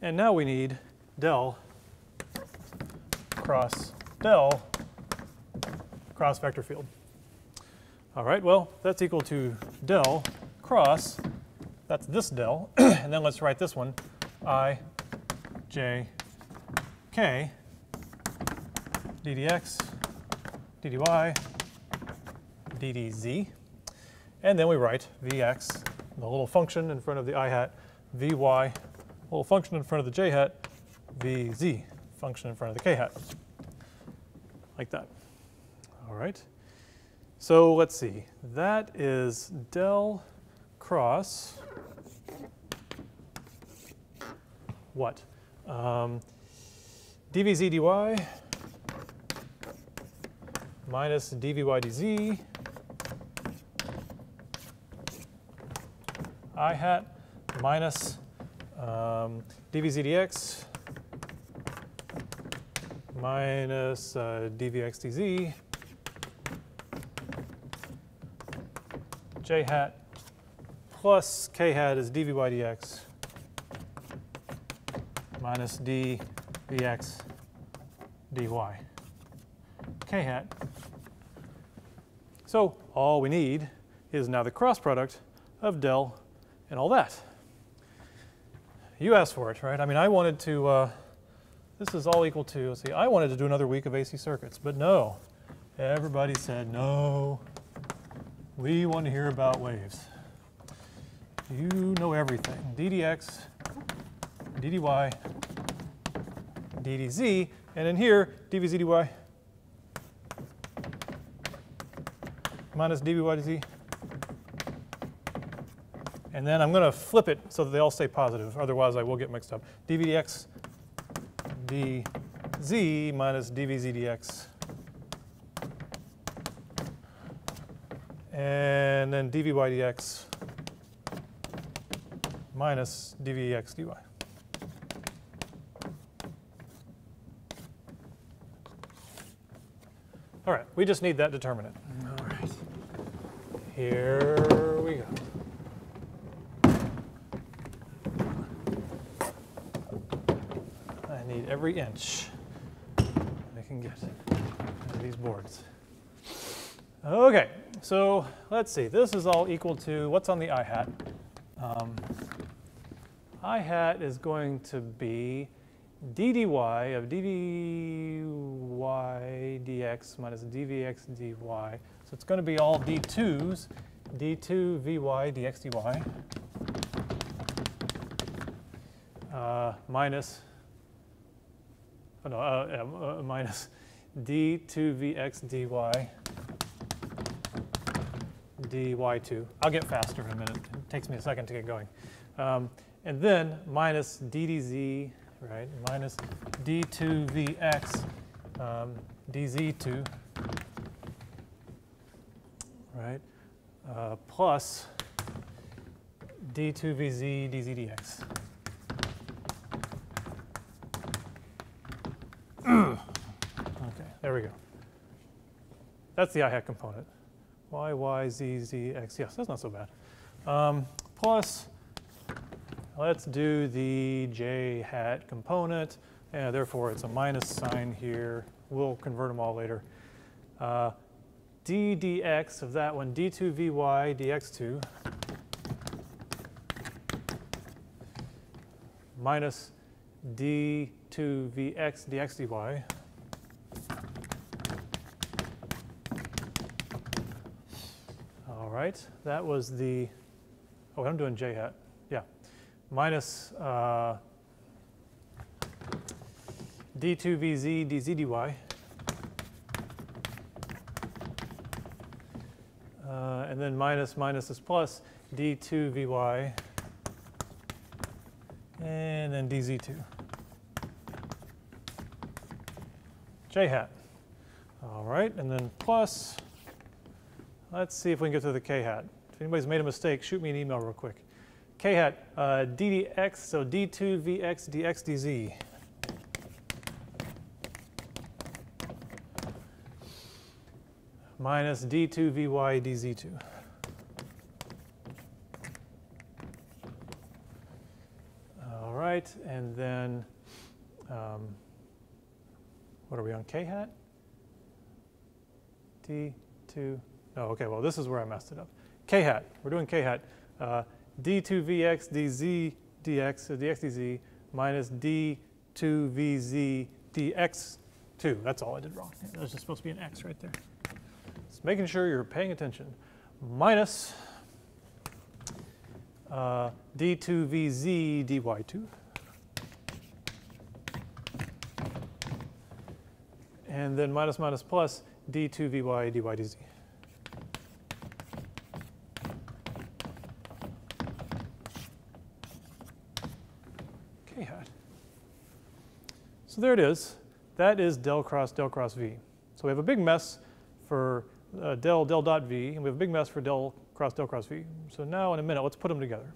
And now we need del cross del cross vector field. All right, well, that's equal to del cross, that's this del, and then let's write this one, I, j, k, ddx, ddy, ddz, and then we write vx, the little function in front of the I hat, vy, little function in front of the j hat, vz, function in front of the k hat, like that. All right. So let's see. That is del cross what? dvz dy minus dvy dz I hat minus dvz dx minus dvx dz j hat plus k hat is dvy dx minus dvx dy k hat. So all we need is now the cross product of del and all that. You asked for it, right? I mean, I wanted to, this is all equal to, let's see, I wanted to do another week of AC circuits, but no. Everybody said, no, we want to hear about waves. You know everything. ddx, ddy, ddz, and in here, dvz dy minus dvy dz. And then I'm going to flip it so that they all stay positive, otherwise I will get mixed up. dvdx dz minus dvz dx. And then dvy dx minus dvx dy. All right, we just need that determinant. All right, here we go. I need every inch I can get out of these boards. Okay, so let's see. This is all equal to what's on the I hat. I hat is going to be ddy of dvy dx minus dvx dy. So it's going to be all d2s, d2 vy dx dy minus, minus d2 vx dy dy2. I'll get faster in a minute. It takes me a second to get going. And then minus ddz, right, minus d2vx dz2, right, plus d2vz dz dx. Okay, there we go. That's the I hat component. Y, y, z, z, x. Yes, that's not so bad. Plus, let's do the j hat component. And therefore, it's a minus sign here. We'll convert them all later. D dx of that one, d2 vy dx2 minus d2 vx dx dy. All right, that was the, oh, I'm doing j hat, yeah, minus d2vz dz dy, and then minus is plus d2 vy, and then dz2. J hat. All right, and then plus, let's see if we can get to the k hat. If anybody's made a mistake, shoot me an email real quick. K hat, ddx, so d2 vx dx dz. Minus d2 vy dz2. All right, right, and then what are we on, k hat? D2, no, okay, well this is where I messed it up. K hat, we're doing k hat. D2Vx dz dx, so dx dz, minus D2Vz dx2. That's all I did wrong. There's just supposed to be an x right there. Just making sure you're paying attention. Minus D2Vz dy2. And then minus minus plus D2Vy dy dz. K hat. So there it is. That is del cross V. So we have a big mess for del dot V, and we have a big mess for del cross V. So now in a minute, let's put them together.